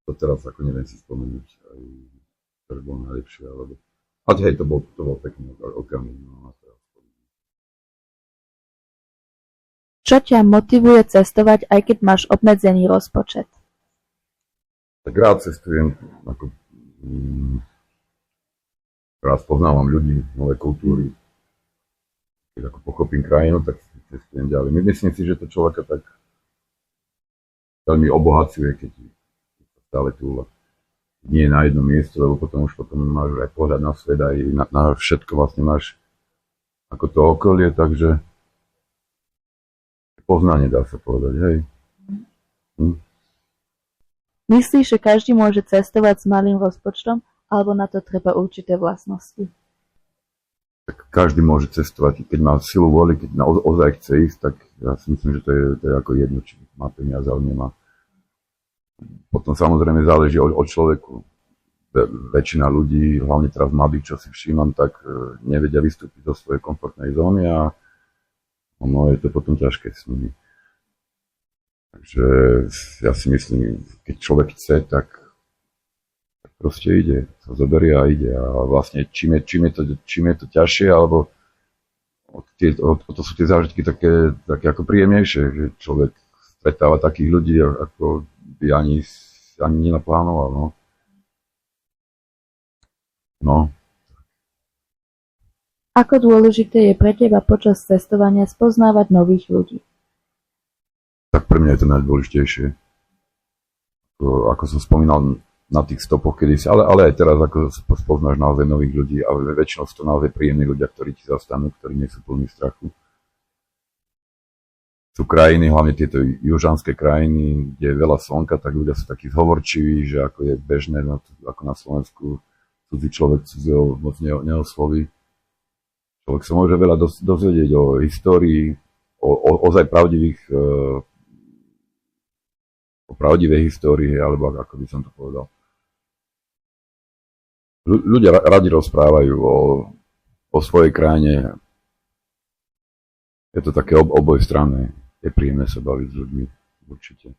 to teraz ako neviem si spomenúť, aj to bolo najlepšie, alebo hej, to bol pekný okamih, no a teraz. Čo ťa motivuje cestovať, aj keď máš obmedzený rozpočet? Tak rád cestujem, ako rád poznávam ľudí, nové kultúry. Keď ako pochopím krajinu, tak cestujem ďalej. Myslím si, že to človeka tak veľmi obohacuje, keď sa stále túla. Nie na jedno miesto, lebo potom máš aj pohľad na svet, aj na všetko vlastne máš ako to okolie, takže poznanie dá sa povedať, hej. Myslíš, že každý môže cestovať s malým rozpočtom, alebo na to treba určité vlastnosti? Tak každý môže cestovať, keď má silu vôly, keď ozaj chce ísť, tak ja si myslím, že to je ako jedno, či má peniaze, ale nemá. Potom samozrejme záleží od človeku. Väčšina ľudí, hlavne teraz mladých, čo si všímam, tak nevedia vystúpiť zo svojej komfortnej zóny a ono je to potom ťažké s nimi. Takže ja si myslím, keď človek chce, tak proste ide, sa zoberie a ide. A vlastne čím je to ťažšie, alebo to sú tie zážitky také ako príjemnejšie, že človek stretáva takých ľudí, ako by ani nenaplánoval. No. Ako dôležité je pre teba počas cestovania spoznávať nových ľudí? Tak pre mňa je to najdôležitejšie. Ako som spomínal na tých stopoch kedysi, ale aj teraz, ako spoznáš naozaj nových ľudí a väčšinou sú to naozaj príjemní ľudia, ktorí ti zastanú, ktorí nie sú plní strachu. Sú krajiny, hlavne tieto južanské krajiny, kde je veľa slnka, tak ľudia sú takí zhovorčiví, že ako je bežné, ako na Slovensku, cudzí človek cudzieho moc neosloví. Človek sa môže veľa dozvedieť o histórii, ozaj o pravdivej histórii, alebo ako by som to povedal. Ľudia radi rozprávajú o svojej krajine. Je to také obojstranné. Je príjemné sa baviť s ľuďmi, určite.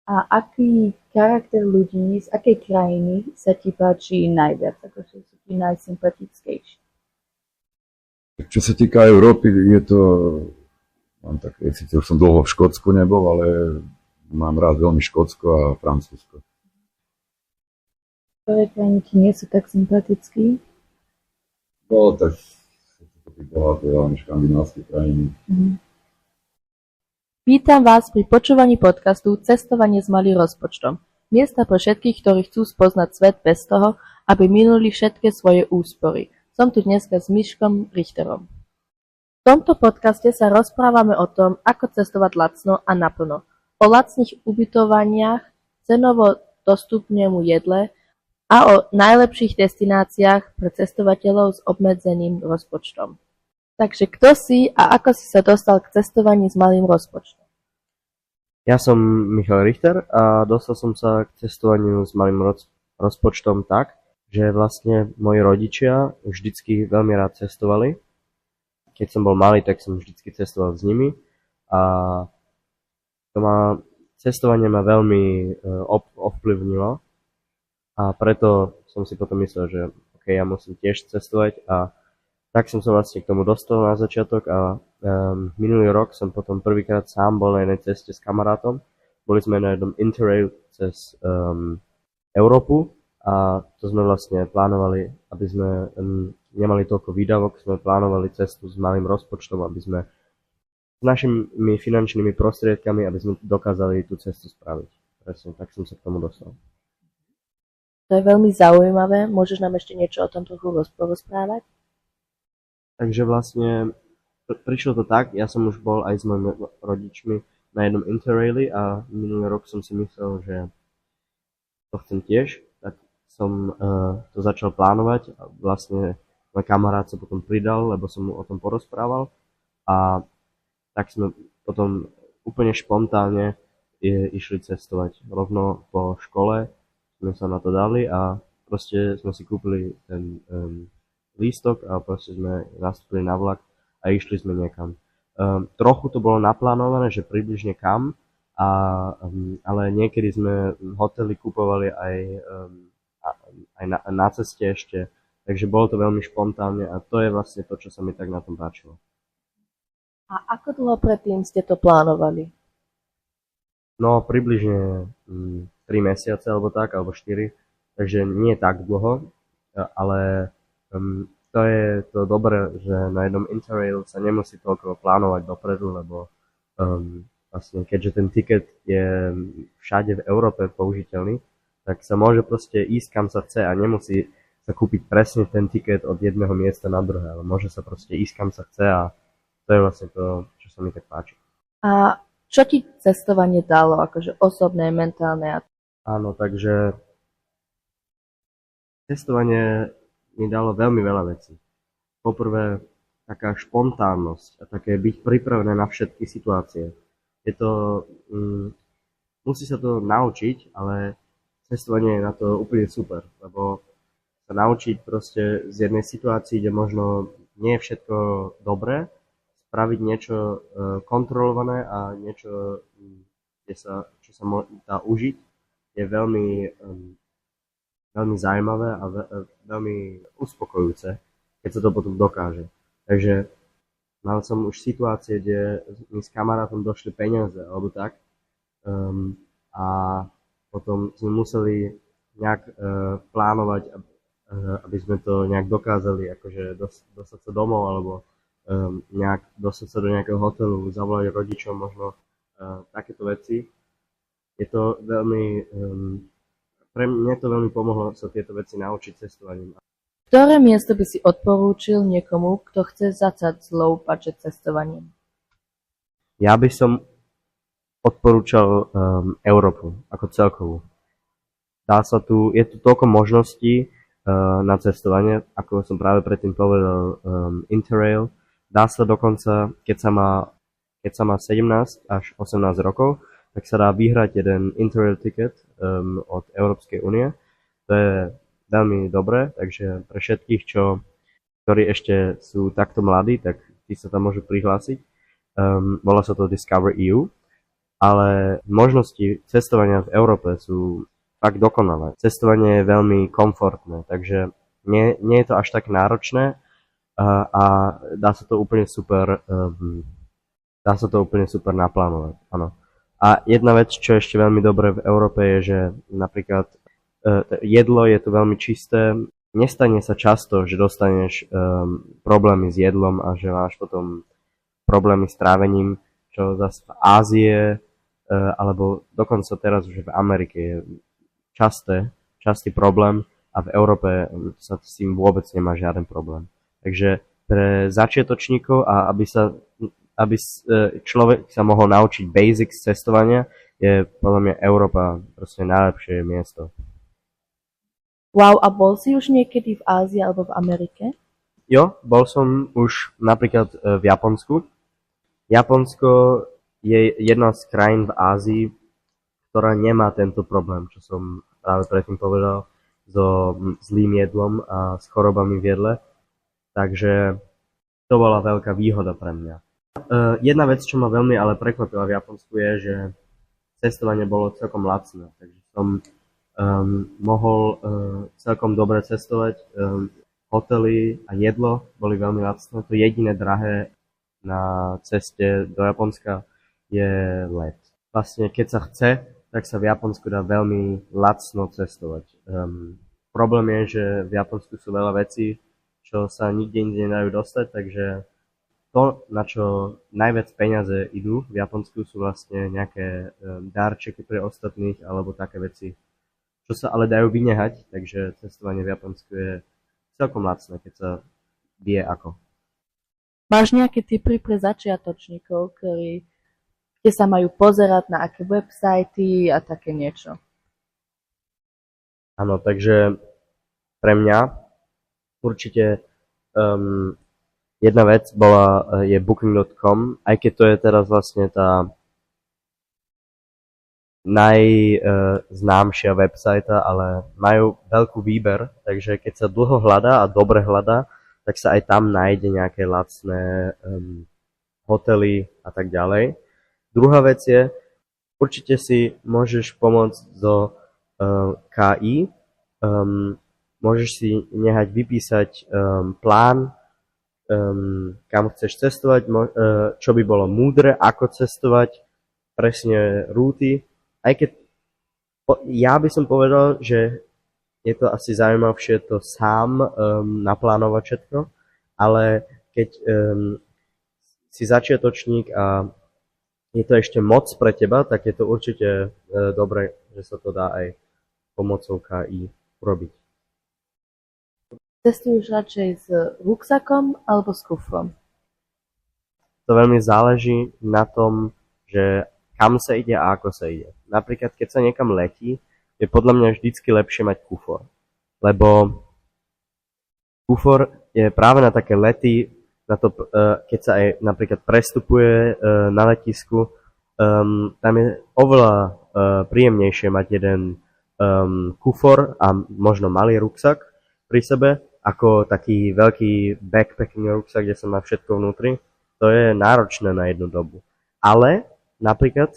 A aký charakter ľudí z akej krajiny sa ti páči najviac? Ako sú ti najsympatickejší? Čo sa týka Európy, je to... síce už som dlho v Škótsku nebol, ale mám rád veľmi Škótsko a Francúzsko. Ktoré krajiny ti nie sú tak sympatickí? No, tak to je veľmi škandinávské krajiny. Vítam vás pri počúvaní podcastu Cestovanie s malým rozpočtom. Miesta pre všetkých, ktorí chcú spoznať svet bez toho, aby minuli všetky svoje úspory. Som tu dneska s Miškom Richterom. V tomto podcaste sa rozprávame o tom, ako cestovať lacno a naplno, o lacných ubytovaniach, cenovo dostupnému jedle a o najlepších destináciách pre cestovateľov s obmedzeným rozpočtom. Takže kto si a ako si sa dostal k cestovaniu s malým rozpočtom? Ja som Michal Richter a dostal som sa k cestovaniu s malým rozpočtom tak, že vlastne moji rodičia vždycky veľmi rád cestovali. Keď som bol malý, tak som vždycky cestoval s nimi a cestovanie ma veľmi ovplyvnilo a preto som si potom myslel, že ja musím tiež cestovať a tak som sa vlastne k tomu dostal na začiatok a minulý rok som potom prvýkrát sám bol na jednej ceste s kamarátom. Boli sme na jednom interrail cez Európu a to sme vlastne plánovali, aby sme nemali toľko výdavok, sme plánovali cestu s malým rozpočtom, aby sme s našimi finančnými prostriedkami, aby sme dokázali tú cestu spraviť. Presne, tak som sa k tomu dostal. To je veľmi zaujímavé. Môžeš nám ešte niečo o tom trochu porozprávať? Takže vlastne prišlo to tak, ja som už bol aj s mojimi rodičmi na jednom interraili a minulý rok som si myslel, že to chcem tiež, tak som to začal plánovať a vlastne môj kamarát sa potom pridal, lebo som mu o tom porozprával a tak sme potom úplne špontánne išli cestovať. Rovno po škole sme sa na to dali a proste sme si kúpili ten lístok a proste sme nastúpili na vlak a išli sme niekam. Trochu to bolo naplánované, že približne kam, ale niekedy sme hotely kupovali aj na ceste ešte, takže bolo to veľmi špontánne a to je vlastne to, čo sa mi tak na tom páčilo. A ako dlho predtým ste to plánovali? No približne 3 mesiace alebo tak, alebo 4, takže nie tak dlho, ale to je to dobré, že na jednom interrail sa nemusí toľko plánovať dopredu, lebo vlastne keďže ten tiket je všade v Európe použiteľný, tak sa môže proste ísť kam sa chce a nemusí sa kúpiť presne ten tiket od jedného miesta na druhé, ale môže sa proste ísť kam sa chce a to je vlastne to, čo sa mi tak páči. A čo ti cestovanie dalo, akože osobné, mentálne? Áno, takže cestovanie mi dalo veľmi veľa vecí. Poprvé, taká špontánnosť a také byť pripravené na všetky situácie. Je to, musí sa to naučiť, ale cestovanie je na to úplne super, lebo sa naučiť proste z jednej situácii, kde možno nie je všetko dobré, spraviť niečo kontrolované a niečo, čo sa dá užiť, je veľmi zaujímavé a veľmi uspokojujúce, keď sa to potom dokáže. Takže mal som už situácie, kde mi s kamarátom došli peniaze alebo tak a potom sme museli nejak plánovať, aby sme to nejak dokázali, akože dostať sa domov alebo nejak dostať sa do nejakého hotelu, zavolať rodičom možno takéto veci. Je to veľmi pre mňa to veľmi pomohlo sa tieto veci naučiť cestovaním. Ktoré miesto by si odporúčil niekomu, kto chce začať s low budget cestovaním? Ja by som odporúčal Európu ako celkovú. Je tu toľko možností na cestovanie, ako som práve predtým povedal, Interrail. Dá sa dokonca, keď sa má 17 až 18 rokov, tak sa dá vyhrať jeden Interrail ticket od Európskej únie. To je veľmi dobré, takže pre všetkých, ktorí ešte sú takto mladí, tak tí sa tam môžu prihlásiť. Volá sa to Discover EU, ale možnosti cestovania v Európe sú fakt dokonalé. Cestovanie je veľmi komfortné, takže nie je to až tak náročné a dá sa to úplne super naplánovať. Áno. A jedna vec, čo je ešte veľmi dobré v Európe, je, že napríklad jedlo je tu veľmi čisté. Nestane sa často, že dostaneš problémy s jedlom a že máš potom problémy s trávením, čo zase v Ázie alebo dokonca teraz už v Amerike je častý problém a v Európe sa s tým vôbec nemá žiaden problém. Takže pre začiatočníkov a aby človek sa mohol naučiť basics cestovania, je podľa mňa Európa proste najlepšie miesto. Wow, a bol si už niekedy v Ázii alebo v Amerike? Jo, bol som už napríklad v Japonsku. Japonsko je jedna z krajín v Ázii, ktorá nemá tento problém, čo som práve predtým povedal, so zlým jedlom a s chorobami v jedle. Takže to bola veľká výhoda pre mňa. Jedna vec, čo ma veľmi ale prekvapila v Japonsku, je, že cestovanie bolo celkom lacné. Takže som mohol celkom dobre cestovať. Hotely a jedlo boli veľmi lacné. To jediné drahé na ceste do Japonska je let. Vlastne keď sa chce, tak sa v Japonsku dá veľmi lacno cestovať. Problém je, že v Japonsku sú veľa vecí, čo sa nikde inde nedajú dostať, takže to, na čo najviac peniaze idú v Japonsku, sú vlastne nejaké darčeky pre ostatných alebo také veci, čo sa ale dajú vynehať, takže cestovanie v Japonsku je celkom lacné, keď sa vie ako. Máš nejaké tipy pre začiatočníkov, kde sa majú pozerať na aké websajty a také niečo? Áno, takže pre mňa určite jedna vec je booking.com, aj keď to je teraz vlastne tá najznámšia websajta, ale majú veľký výber, takže keď sa dlho hľadá a dobre hľadá, tak sa aj tam nájde nejaké lacné hotely a tak ďalej. Druhá vec je, určite si môžeš pomôcť zo KI, môžeš si nehať vypísať plán, kam chceš cestovať, čo by bolo múdre, ako cestovať, presne rúty. Aj keď ja by som povedal, že je to asi zaujímavšie to sám naplánovať všetko, ale keď si začiatočník a je to ešte moc pre teba, tak je to určite dobré, že sa to dá aj pomocou KI urobiť. Cestuješ radšej s ruksakom alebo s kufrom? To veľmi záleží na tom, že kam sa ide a ako sa ide. Napríklad, keď sa niekam letí, je podľa mňa vždycky lepšie mať kufor. Lebo kufor je práve na také lety, na to, keď sa aj napríklad prestupuje na letisku, tam je oveľa príjemnejšie mať jeden kufor a možno malý ruksak pri sebe, ako taký veľký backpacking ruksak, kde sa má všetko vnútri. To je náročné na jednu dobu. Ale napríklad,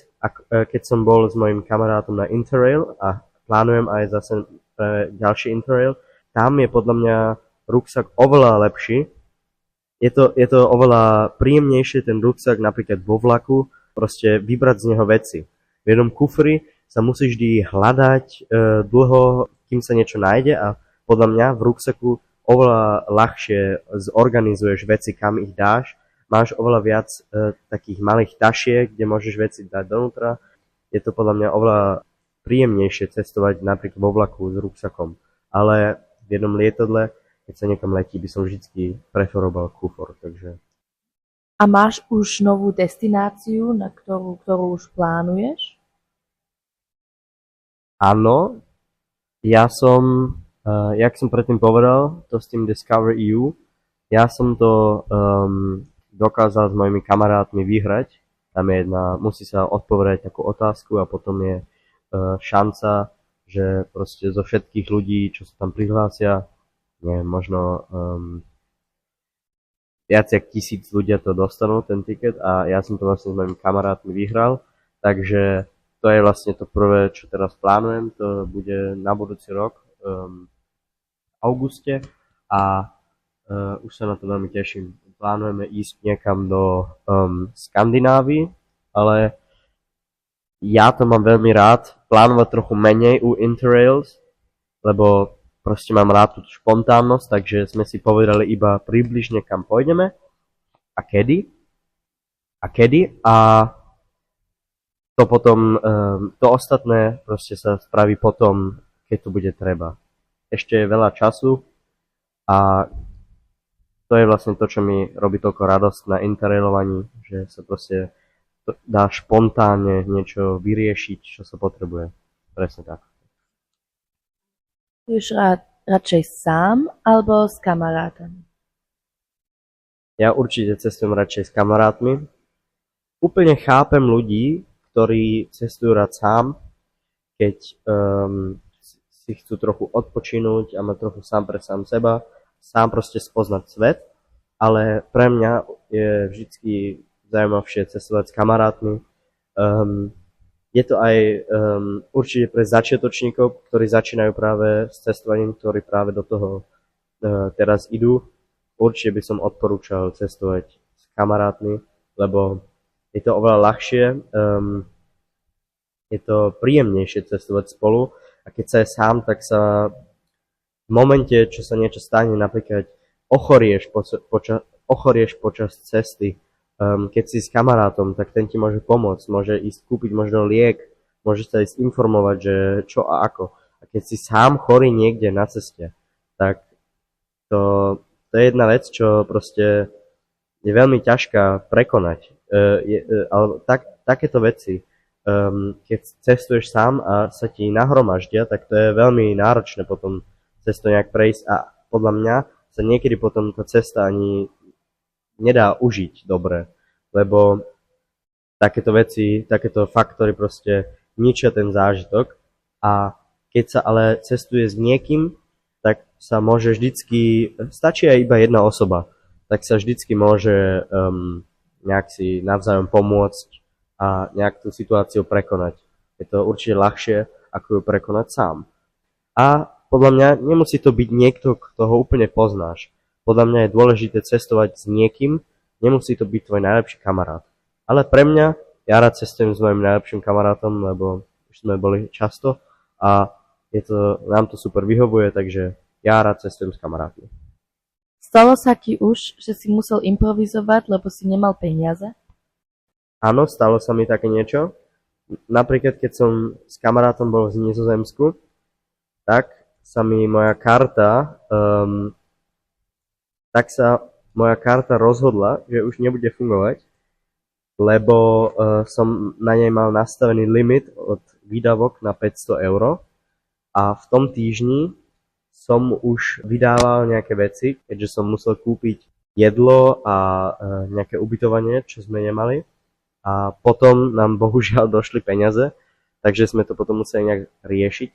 keď som bol s mojim kamarátom na Interrail a plánujem aj zase pre ďalší Interrail, tam je podľa mňa ruksak oveľa lepší. Je to oveľa príjemnejšie ten ruksak napríklad vo vlaku, proste vybrať z neho veci. V jednom kufri sa musíš vždy hľadať dlho, kým sa niečo nájde a podľa mňa v ruksaku oveľa ľahšie zorganizuješ veci, kam ich dáš. Máš oveľa viac takých malých tašiek, kde môžeš veci dať donútra. Je to podľa mňa oveľa príjemnejšie cestovať napríklad vo vlaku s ruksakom. Ale v jednom lietadle, keď sa niekam letí, by som vždy preferoval kufor. Takže. A máš už novú destináciu, na ktorú už plánuješ? Áno, ja som Jak som predtým povedal, to s tým Discover EU, ja som to dokázal s mojimi kamarátmi vyhrať. Tam je musí sa odpovedať takú otázku a potom je šanca, že proste zo všetkých ľudí, čo sa tam prihlásia, neviem, možno viac jak 1000 ľudia to dostanú, ten tiket, a ja som to vlastne s mojimi kamarátmi vyhral, takže to je vlastne to prvé, čo teraz plánujem, to bude na budúci rok v auguste a už sa na to veľmi teším. Plánujeme ísť niekam do Skandinávii, ale ja to mám veľmi rád, plánovať trochu menej u Interrails, lebo proste mám rád tú spontánnosť, takže sme si povedali iba približne kam pôjdeme a kedy a to potom, to ostatné proste sa spraví potom, keď to bude treba. Ešte je veľa času a to je vlastne to, čo mi robí toľko radosť na interrailovaní, že sa proste dá spontánne niečo vyriešiť, čo sa potrebuje. Presne tak. Už radšej sám alebo s kamarátami? Ja určite cestujem radšej s kamarátmi. Úplne chápem ľudí, ktorí cestujú rád sám, keď si chcú trochu odpočinúť a mať trochu sám pre sám seba, sám proste spoznať svet, ale pre mňa je vždycky zaujímavšie cestovať s kamarátmi. Je to aj určite pre začiatočníkov, ktorí začínajú práve s cestovaním, ktorí práve do toho teraz idú. Určite by som odporúčal cestovať s kamarátmi, lebo je to oveľa ľahšie, je to príjemnejšie cestovať spolu a keď sa je sám, tak sa v momente, čo sa niečo stane, napríklad ochorieš počas cesty, keď si s kamarátom, tak ten ti môže pomôcť, môže ísť kúpiť možno liek, môže sa ísť informovať, že čo a ako. A keď si sám chorý niekde na ceste, tak to je jedna vec, čo proste je veľmi ťažká prekonať. Ale takéto veci, keď cestuješ sám a sa ti nahromaždia, tak to je veľmi náročné potom cez to nejak prejsť a podľa mňa sa niekedy potom tá cesta ani nedá užiť dobre, lebo takéto veci, takéto faktory proste ničia ten zážitok a keď sa ale cestuje s niekým, tak sa môže vždycky, stačí aj iba jedna osoba, tak sa vždycky môže nejak si navzájom pomôcť a nejak tú situáciu prekonať. Je to určite ľahšie, ako ju prekonať sám. A podľa mňa nemusí to byť niekto, kto ho úplne poznáš. Podľa mňa je dôležité cestovať s niekým, nemusí to byť tvoj najlepší kamarát. Ale pre mňa, ja rád cestujem s mojim najlepším kamarátom, lebo už sme boli často a nám to super vyhovuje, takže ja rád cestujem s kamarátmi. Stalo sa ti už, že si musel improvizovať, lebo si nemal peniaze? Áno, stalo sa mi také niečo. Napríklad, keď som s kamarátom bol v Nizozemsku, tak sa mi moja karta rozhodla, že už nebude fungovať, lebo som na nej mal nastavený limit od výdavok na 500 € a v tom týždni som už vydával nejaké veci, keďže som musel kúpiť jedlo a nejaké ubytovanie, čo sme nemali. A potom nám bohužiaľ došli peniaze, takže sme to potom museli nejak riešiť.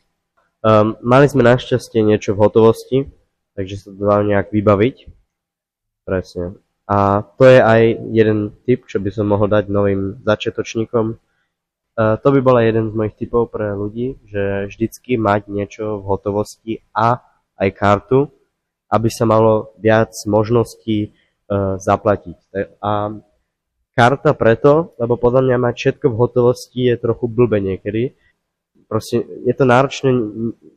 Mali sme našťastie niečo v hotovosti, takže sa to dalo nejak vybaviť. Presne. A to je aj jeden tip, čo by som mohol dať novým začiatočníkom. To by bola jeden z mojich tipov pre ľudí, že vždycky mať niečo v hotovosti a aj kartu, aby sa malo viac možností zaplatiť. A karta preto, lebo podľa mňa mať všetko v hotovosti je trochu blbe niekedy. Proste je to náročné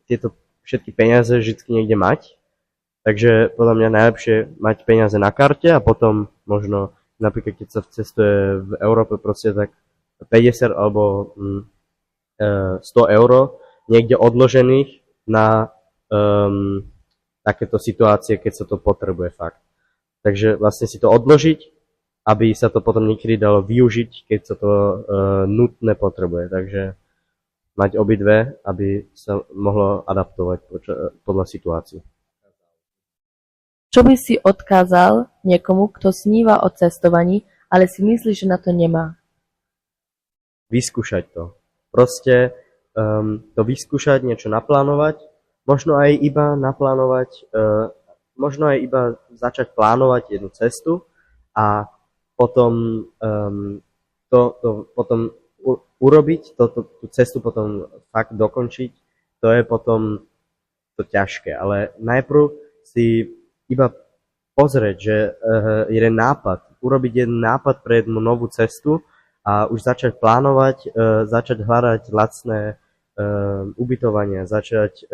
tieto všetky peniaze vždy niekde mať, takže podľa mňa najlepšie mať peniaze na karte a potom možno napríklad keď sa cestuje v Európe proste tak 50 alebo 100 € niekde odložených na takéto situácie, keď sa to potrebuje fakt. Takže vlastne si to odložiť, aby sa to potom niekedy dalo využiť, keď sa to nutné potrebuje. Takže mať obidve, aby sa mohlo adaptovať podľa situácií. Čo by si odkázal niekomu, kto sníva o cestovaní, ale si myslí, že na to nemá? Vyskúšať to. Proste to vyskúšať, niečo naplánovať, možno aj iba naplánovať, možno aj iba začať plánovať jednu cestu a potom potom urobiť, tú cestu potom fakt dokončiť, to je potom to ťažké. Ale najprv si iba pozrieť, že jeden nápad, urobiť jeden nápad pre jednu novú cestu a už začať plánovať, začať hľadať lacné ubytovania, začať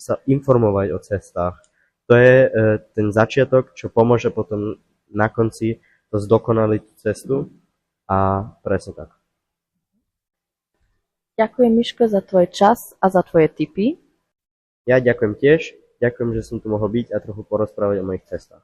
sa informovať o cestách. To je ten začiatok, čo pomôže potom na konci to zdokonaliť cestu a presne tak. Ďakujem, Miško, za tvoj čas a za tvoje tipy. Ja ďakujem tiež, ďakujem, že som tu mohol byť a trochu porozprávať o mojich cestách.